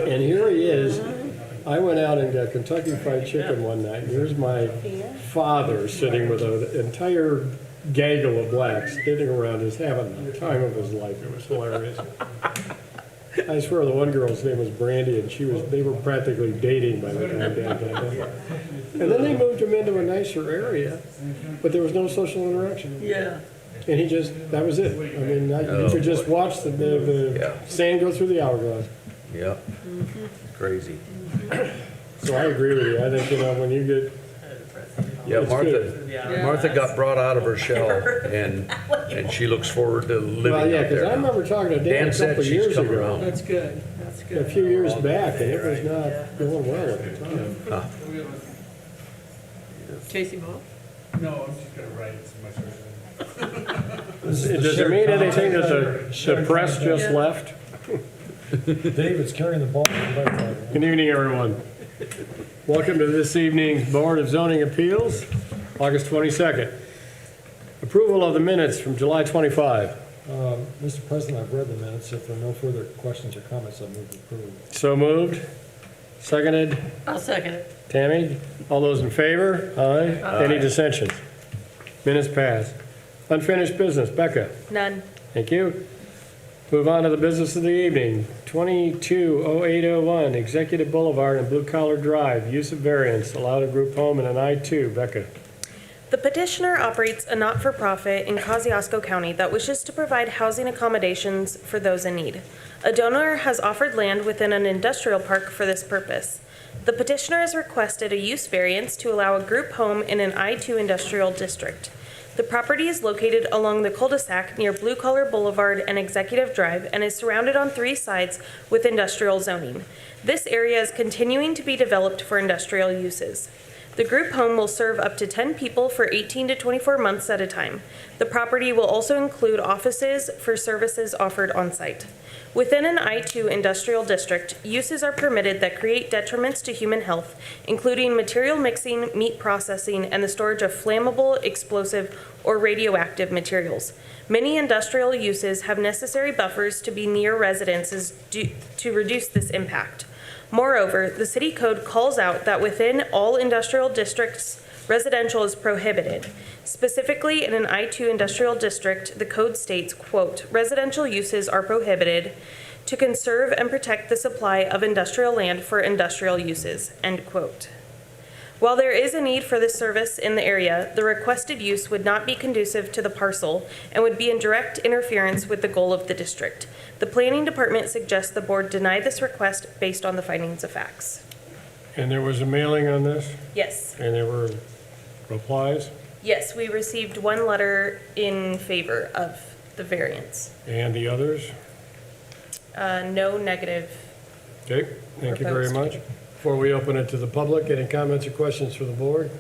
And here he is. I went out and got Kentucky Fried Chicken one night. And here's my father sitting with an entire gaggle of blacks sitting around, just having the time of his life. It was hilarious. I swear the one girl's name was Brandy, and they were practically dating by the time Dad got there. And then they moved him into a nicer area, but there was no social interaction. Yeah. And that was it. I mean, you could just watch the sand go through the hourglass. Yep. Crazy. So I agree with you. I think, when you get, Yeah, It's Martha got brought out of her shell, and she looks forward to living well, yeah, out because there I now. remember talking to Dan Dan a said couple she's years come ago, around. That's good. That's good. a few years back, and it was not going well at the time. Huh. Casey Moss? No, I'm just gonna write some much. Does it mean anything that the press just left? David's carrying the ball. Good evening, everyone. Welcome to this evening's Board of Zoning Appeals, August 22nd. Approval of the minutes from July 25. Mr. President, I've read the minutes. If there are no further questions or comments, I move to approve. So moved. Seconded. I'll second it. Tammy, all those in favor? Aye. Any dissensions? Minutes passed. Unfinished business, Becca. None. Thank you. Move on to the business of the evening. 220801 Executive Boulevard and Blue Collar Drive, use of variance, allowed a group home in an I-2. Becca. The petitioner operates a not-for-profit in Kosciuszko County that wishes to provide housing accommodations for those in need. A donor has offered land within an industrial park for this purpose. The petitioner has requested a use variance to allow a group home in an I-2 industrial district. The property is located along the cul-de-sac near Blue Collar Boulevard and Executive Drive and is surrounded on 3 sides with industrial zoning. This area is continuing to be developed for industrial uses. The group home will serve up to 10 people for 18 to 24 months at a time. The property will also include offices for services offered on-site. Within an I-2 industrial district, uses are permitted that create detriments to human health, including material mixing, meat processing, and the storage of flammable, explosive, or radioactive materials. Many industrial uses have necessary buffers to be near residences to reduce this impact. Moreover, the city code calls out that within all industrial districts, residential is prohibited. Specifically, in an I-2 industrial district, the code states, quote, residential uses are prohibited to conserve and protect the supply of industrial land for industrial uses, end quote. While there is a need for this service in the area, the requested use would not be conducive to the parcel and would be in direct interference with the goal of the district. The planning department suggests the board deny this request based on the findings of facts. And there was a mailing on this, Yes. and there were replies, Yes, we received 1 letter in favor of the variance. and the others. No negative. Okay, thank you very much. Before we open it to the public, any comments or questions for the board?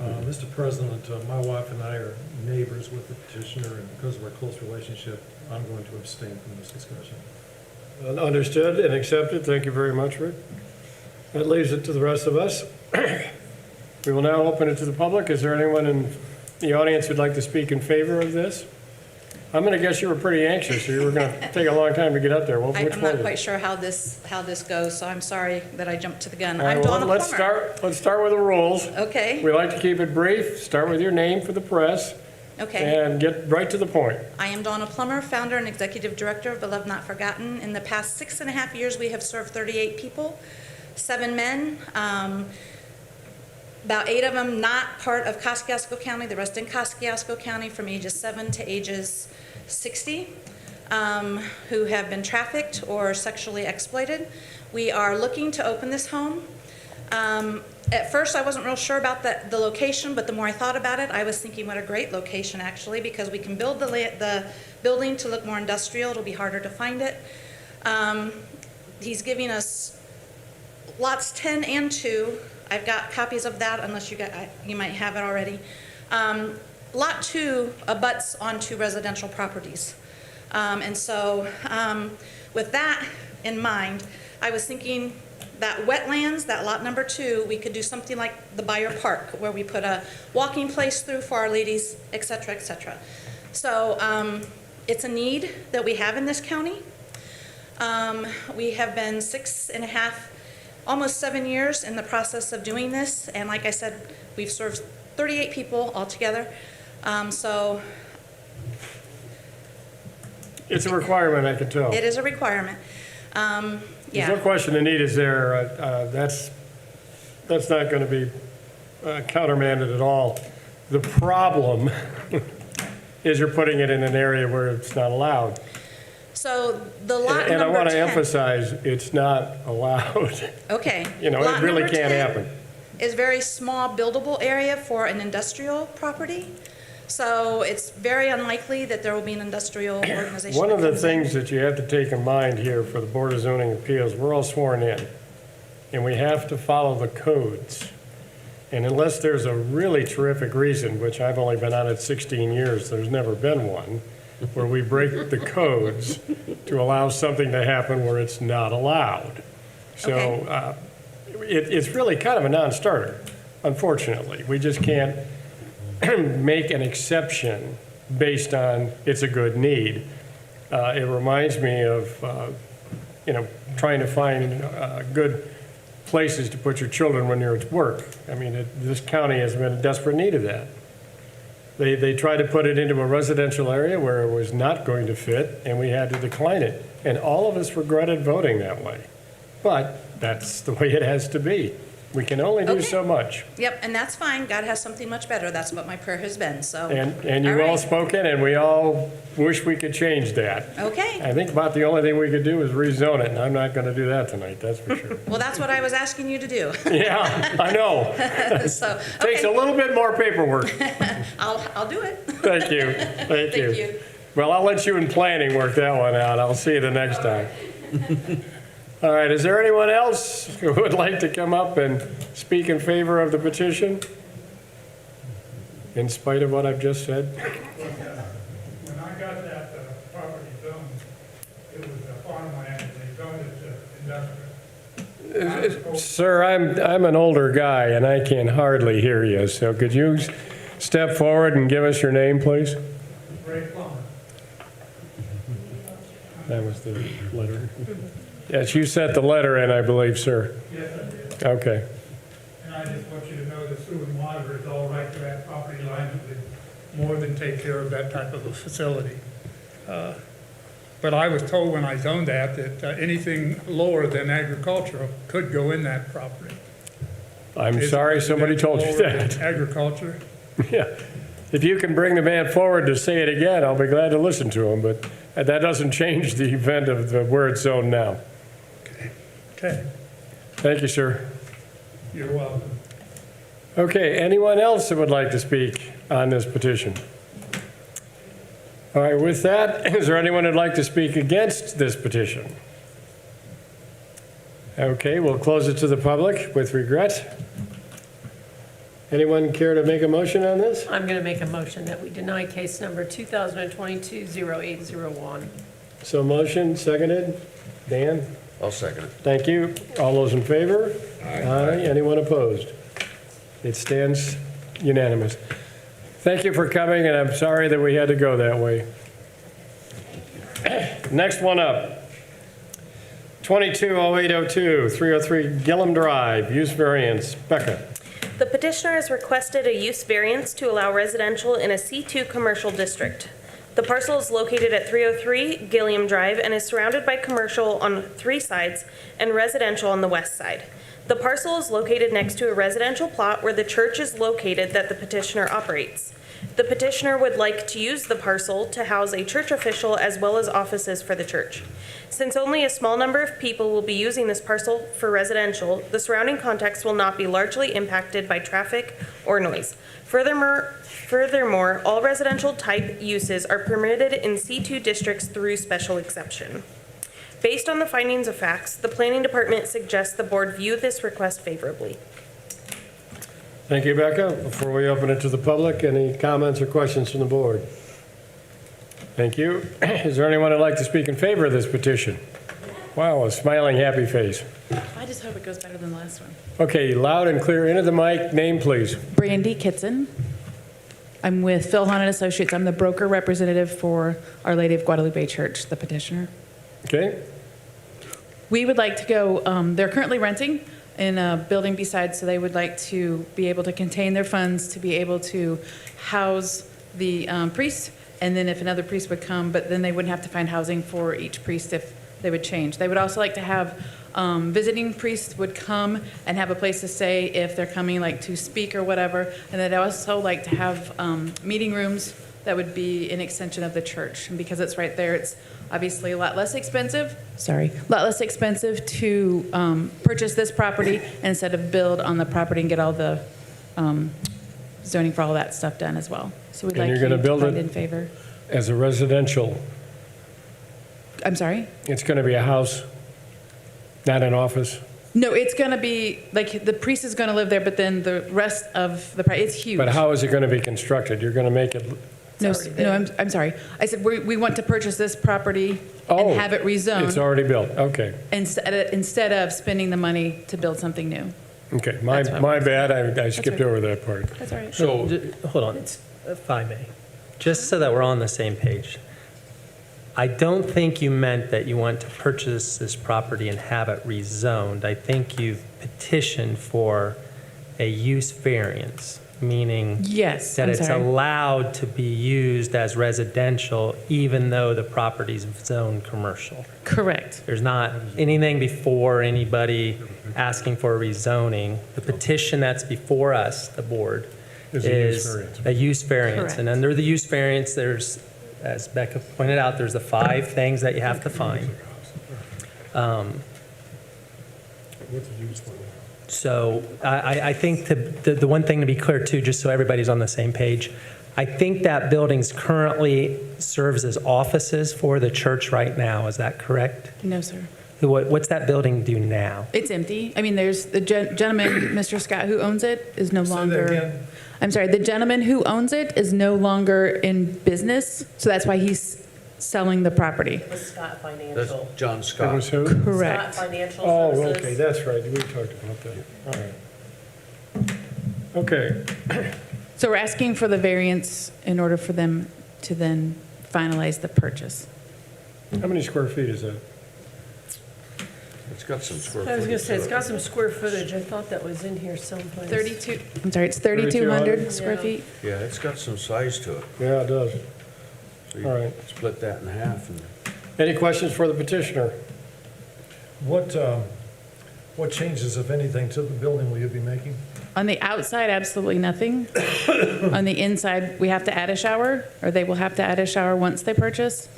Mr. President, my wife and I are neighbors with the petitioner, and because of our close relationship, I'm going to abstain from this discussion. Understood and accepted. Thank you very much, Rick. That leaves it to the rest of us. We will now open it to the public. Is there anyone in the audience who'd like to speak in favor of this? I'm going to guess you were pretty anxious, or you were going to take a long time to get up there. Which I'm one not is quite it? sure how this goes, so I'm sorry that I jumped to the gun. All right, I'm well, Donna let's Plummer. start with the rules. Okay, We like to keep it brief. Start with your name for the press okay. and get right to the point. I am Donna Plummer, founder and executive director of Beloved Not Forgotten. In the past 6.5 years, we have served 38 people, 7 men, about 8 of them not part of Kosciuszko County, the rest in Kosciuszko County from ages 7 to ages 60, who have been trafficked or sexually exploited. We are looking to open this home. At first, I wasn't real sure about the location, but the more I thought about it, I was thinking what a great location, actually, because we can build the building to look more industrial. It'll be harder to find it. He's giving us lots 10 and 2. I've got copies of that, unless you might have it already. Lot 2 abuts onto residential properties. And so with that in mind, I was thinking that wetlands, that lot number 2, we could do something like the Buyer Park, where we put a walking place through for our ladies, et cetera, et cetera. So it's a need that we have in this county. We have been 6.5, almost 7 years in the process of doing this, and like I said, we've served 38 people altogether. So It's a requirement, I can tell. it is a requirement. There's no Yeah, question the need is there. That's not going to be countermanded at all. The problem is you're putting it in an area where it's not allowed. so the lot number 10. And I want to emphasize, it's not allowed. Okay. You know, it Lot really number can't 10 happen. is very small buildable area for an industrial property. So it's very unlikely that there will be an industrial organization. One that of the comes in. things that you have to take in mind here for the Board of Zoning Appeals, we're all sworn in, and we have to follow the codes. And unless there's a really terrific reason, which I've only been on it 16 years, there's never been one, where we break the codes to allow something to happen where it's not allowed. So Okay. it's really kind of a non-starter, unfortunately. We just can't make an exception based on it's a good need. It reminds me of, trying to find good places to put your children when you're at work. I mean, this county has been in desperate need of that. They tried to put it into a residential area where it was not going to fit, and we had to decline it. And all of us regretted voting that way. But that's the way it has to be. We can only do Okay. so much. Yep, and that's fine. God has something much better. That's what my prayer has been, so. And you all right. spoken, and we all wish we could change that. Okay, I think about the only thing we could do is rezone it, and I'm not going to do that tonight, that's for sure. well, that's what I was asking you to do. Yeah, I know. So, Takes a okay, little bit more paperwork. I'll do it. Thank you, thank you. Thank you. Well, I'll let you in planning work that one out. I'll see you the next time. All right, is there anyone else who would like to come up and speak in favor of the petition? In spite of what I've just said? When I got that property zoned, it was farmland, and they zoned it to industrial. Sir, I'm an older guy, and I can hardly hear you, so could you step forward and give us your name, please? Ray Plummer. That was the letter. Yes, you sent the letter in, I believe, sir. Yes, I did. Okay. And I just want you to know that sewer and water is all right to that property line, and would more than take care of that type of a facility. But I was told when I zoned that anything lower than agricultural could go in that property. I'm sorry somebody told you Lower than that. Agriculture. Yeah. If you can bring the man forward to say it again, I'll be glad to listen to him, but that doesn't change the event of where it's zoned now. Okay, Thank you, sir. you're welcome. Okay, anyone else that would like to speak on this petition? All right, with that, is there anyone who'd like to speak against this petition? Okay, we'll close it to the public with regret. Anyone care to make a motion on this? I'm going to make a motion that we deny case number 2022-0801. So motion, seconded. Dan? I'll second it. Thank you. All those in favor? Aye. Anyone opposed? It stands unanimous. Thank you for coming, and I'm sorry that we had to go that way. Next one up. 220802, 303 Gillum Drive, use variance. Becca. The petitioner has requested a use variance to allow residential in a C2 commercial district. The parcel is located at 303 Gilliam Drive and is surrounded by commercial on 3 sides and residential on the west side. The parcel is located next to a residential plot where the church is located that the petitioner operates. The petitioner would like to use the parcel to house a church official as well as offices for the church. Since only a small number of people will be using this parcel for residential, the surrounding context will not be largely impacted by traffic or noise. Furthermore, all residential type uses are permitted in C2 districts through special exception. Based on the findings of facts, the planning department suggests the board view this request favorably. Thank you, Becca. Before we open it to the public, any comments or questions from the board? Thank you. Is there anyone who'd like to speak in favor of this petition? Wow, a smiling, happy face. I just hope it goes better than the last one. Okay, loud and clear into the mic. Name, please. Brandy Kitson. I'm with Phil Hahn and Associates. I'm the broker representative for Our Lady of Guadalupe Church, the petitioner. Okay. We would like to go, they're currently renting in a building beside, so they would like to be able to contain their funds, to be able to house the priest, and then if another priest would come, but then they wouldn't have to find housing for each priest if they would change. They would also like to have visiting priests would come and have a place to stay if they're coming like to speak or whatever. And they'd also like to have meeting rooms that would be an extension of the church. And because it's right there, it's obviously a lot less expensive, a lot less expensive to purchase this property instead of build on the property and get all the zoning for all that stuff done as well. So we'd And like you're you gonna to build find it- in favor. As a residential, I'm sorry? it's going to be a house, not an office, No, it's going to be, like, the priest is going to live there, but then the rest of the, it's huge. but how is it going to be constructed? You're going to make it, No, already no, I'm sorry. I said, we want to purchase this property Oh, and have it it's rezoned already built, okay. instead of spending the money to build something new. Okay, That's what my bad, I skipped right. over that part. That's all right. So, Hold on, if I may, just so that we're on the same page. I don't think you meant that you want to purchase this property and have it rezoned. I think you've petitioned for a use variance, meaning Yes, that I'm it's sorry. allowed to be used as residential even though the property's zoned commercial. Correct. There's not anything before anybody asking for a rezoning. The petition that's before us, the board, Is a use is variance. a use variance. Correct. And under the use variance, there's, as Becca pointed out, there's the 5 things that you have to find. So I think the one thing to be clear too, just so everybody's on the same page, I think that building's currently serves as offices for the church right now. Is that correct? No, sir. What's that building do now? It's empty. I mean, there's the gentleman, Mr. Scott, who owns it, is no Say that longer. again. I'm sorry, the gentleman who owns it is no longer in business, so that's why he's selling the property. Scott that's Financial. John It Scott. was who? Scott Correct. Financial Oh, Services. okay, that's right, we talked about that, all right. Okay, So we're asking for the variance in order for them to then finalize the purchase. how many square feet is that? It's got some square I was going to footage say, it's to got it. some square footage. I thought that was in here someplace. 32, I'm sorry, it's 3,200 square Yeah. feet? Yeah, it's got some size to it. Yeah, it does. So you All right. split that in half and Any questions for the petitioner? What changes, if anything, to the building will you be making? On the outside, absolutely nothing. On the inside, we have to add a shower, or they will have to add a shower once they purchase,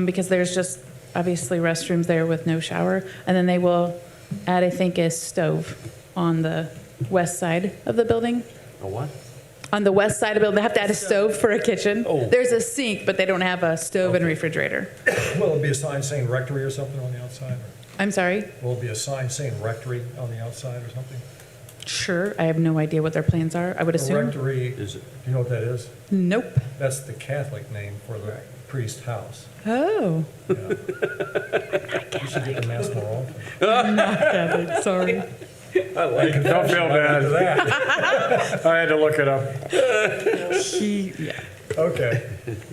because there's just obviously restrooms there with no shower. And then they will add, I think, a stove on the west side of the building. a what? On the west side of the building, they have to add a stove for a kitchen. Oh. There's a sink, but they don't have a stove and refrigerator. Will it be a sign saying rectory or something on the outside? Or I'm sorry? will it be a sign saying rectory on the outside or something? Sure, I have no idea what their plans are. I would A assume. rectory, Is it? do you know what that is? Nope. That's the Catholic name for the priest house. Oh. Yeah. You should get the mass more often. Sorry. Don't feel bad, That. I had to look it up. Yeah. Okay,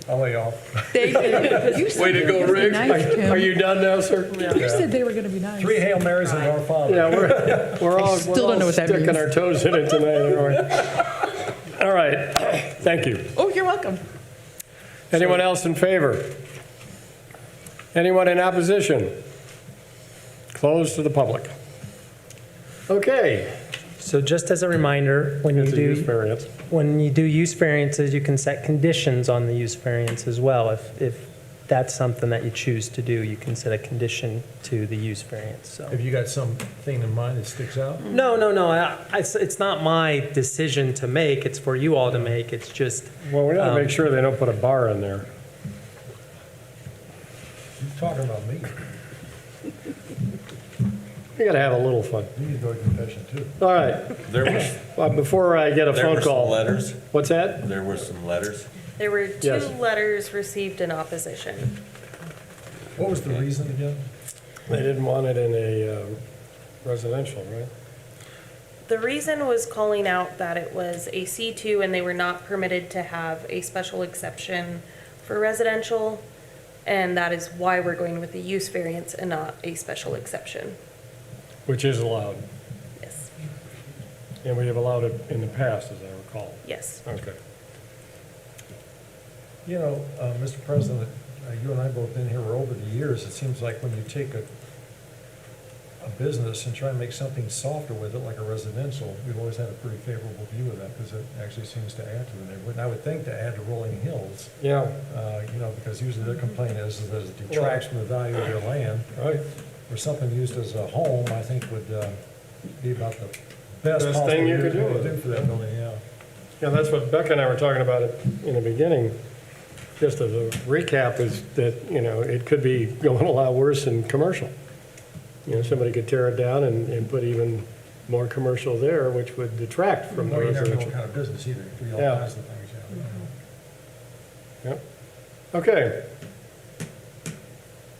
I'll lay off. They did. You said Way to they go, were gonna be Rick. nice, Tim. Are you done now, sir? You said they were going to be nice. 3 Hail Marys and Our Father. Yeah, we're all still don't know what that sticking means. our toes in it tonight, aren't we? All right, thank you. Oh, you're welcome. Anyone else in favor? Anyone in opposition? Closed to the public. Okay. So just as a reminder, when It's a use you variance. do use variances, you can set conditions on the use variance as well. If that's something that you choose to do, you can set a condition to the use variance, so. Have you got something in mind that sticks out? No. It's not my decision to make. It's for you all to make. It's just, Well, we gotta make sure they don't put a bar in there. You're talking about me. We gotta have a little fun. You need to go to confession too. All right, There was, before I get a there phone were some call. letters, What's that? there were some letters. There were 2 Yes. letters received in opposition. What was the reason again? They didn't want it in a residential, right? The reason was calling out that it was a C2 and they were not permitted to have a special exception for residential. And that is why we're going with a use variance and not a special exception. Which is allowed, Yes, and we have allowed it in the past, as I recall. yes. Okay. You know, Mr. President, you and I both been here over the years. It seems like when you take a business and try and make something softer with it, like a residential, we've always had a pretty favorable view of that because it actually seems to add to the neighborhood. And I would think to add to Rolling Hills, Yeah, you know, because usually their complaint is that it detracts from the value of their land. right. Or something used as a home, I think would be about the best Best possible thing you use could do we with could it. do for that building, yeah. Yeah, that's what Becca and I were talking about in the beginning. Just as a recap is that, you know, it could be going a lot worse in commercial. You know, somebody could tear it down and put even more commercial there, which would detract from the Well, you never know what residential. kind of business either. It could be all Yeah. kinds of things, yeah. Yep. Okay.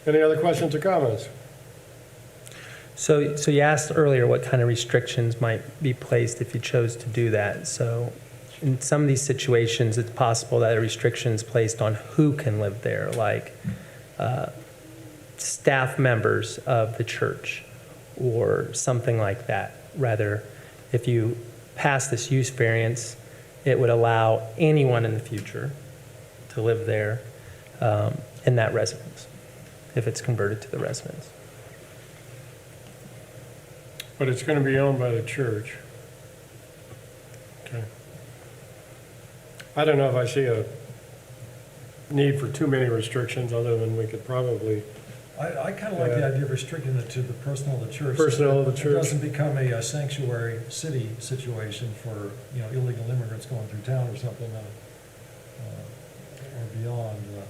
Any other questions or comments? So you asked earlier what kind of restrictions might be placed if you chose to do that. So in some of these situations, it's possible that a restriction is placed on who can live there, like staff members of the church or something like that. Rather, if you pass this use variance, it would allow anyone in the future to live there in that residence, if it's converted to the residence. But it's going to be owned by the church. Okay. I don't know if I see a need for too many restrictions, other than we could probably, I kind of like the idea of restricting it to the personnel of the church. Personnel of the It church. doesn't become a sanctuary city situation for, you know, illegal immigrants going through town or something, or beyond. yeah.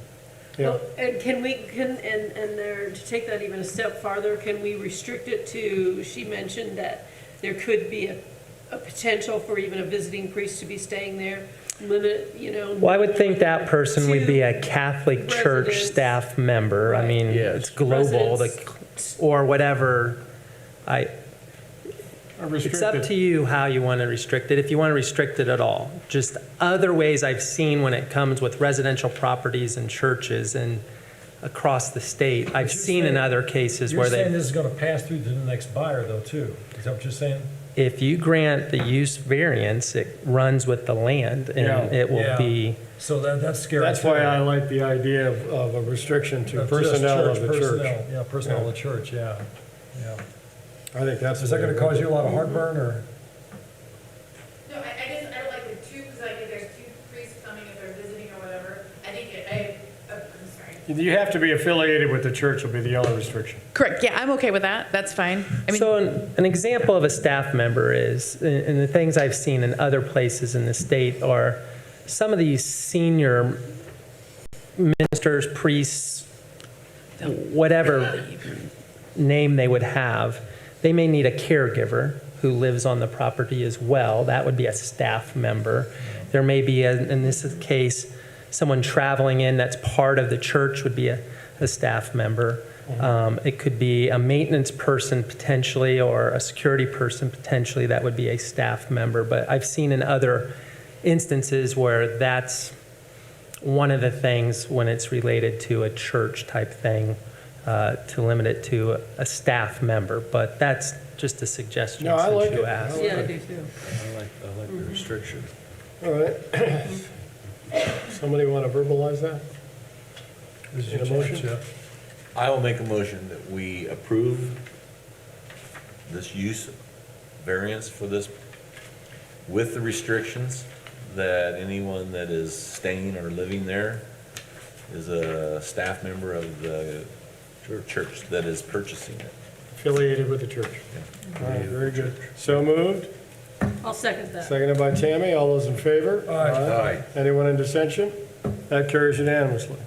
Well, and and there, to take that even a step farther, can we restrict it to, she mentioned that there could be a potential for even a visiting priest to be staying there, limit, you know. Well, I would think that person would be a Catholic Church Residents. staff member. I Right. mean, Yes. it's global, or whatever. It's up to you how you want to restrict it, if you want to restrict it at all. Just other ways I've seen when it comes with residential properties and churches and across the state, I've you're seen in saying- other cases You're where saying they, this is going to pass through to the next buyer though, too? Is that what you're saying? if you grant the use variance, it runs with the land Yeah. and it will Yeah. be. So that's scary. That's too. why I like the idea of a restriction to Of just personnel of the church. personnel. Yeah, personnel Yeah. of the church, yeah, yeah. I think that's. Is that going to cause you a lot of heartburn, or? No, I guess I don't like the two, because like if there's two priests coming, if they're visiting or whatever, I think I'm sorry. You have to be affiliated with the church will be the only restriction. Correct, yeah, I'm okay with that, that's fine. I mean, So an example of a staff member is, and the things I've seen in other places in the state are some of these senior ministers, priests, whatever name they would have, they may need a caregiver who lives on the property as well. That would be a staff member. There may be, in this case, someone traveling in that's part of the church would be a staff member. It could be a maintenance person potentially, or a security person potentially, that would be a staff member. But I've seen in other instances where that's one of the things when it's related to a church type thing, to limit it to a staff member. But that's just a suggestion No, I like since you it. asked. Yeah, I do too. I like the restriction. All right. Somebody want to verbalize that? Is Need a motion? I will make a motion that we approve this use variance for this with the restrictions that anyone that is staying or living there is a staff member of the church that is purchasing it. Affiliated with the church. All right, very good. So moved. I'll second that. Seconded by Tammy. All those in favor? Aye. Anyone in dissension? That carries unanimously.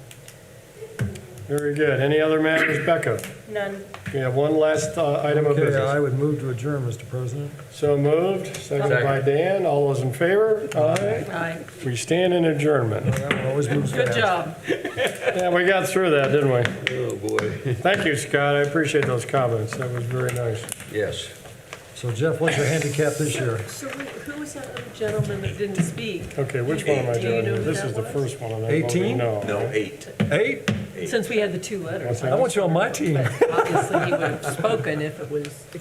Very good. Any other matters, Becca? None. We have one last item of Okay, I business. would move to adjourn, Mr. President. So moved, seconded by Dan. All those in favor? Aye. Aye. We stand in adjournment. That one always moves Good fast. job. Yeah, we got through that, didn't we? Oh, boy. Thank you, Scott. I appreciate those comments. That was very nice. Yes. So Jeff, what's your handicap this year? So who was that other gentleman that didn't speak? Okay, which one am I Do you doing know here? who This that is the was? first one. and I'm 18? voting no. No, 8. 8? 8. Since we had the two letters. I want you on my team. But obviously, he would have spoken if it was, if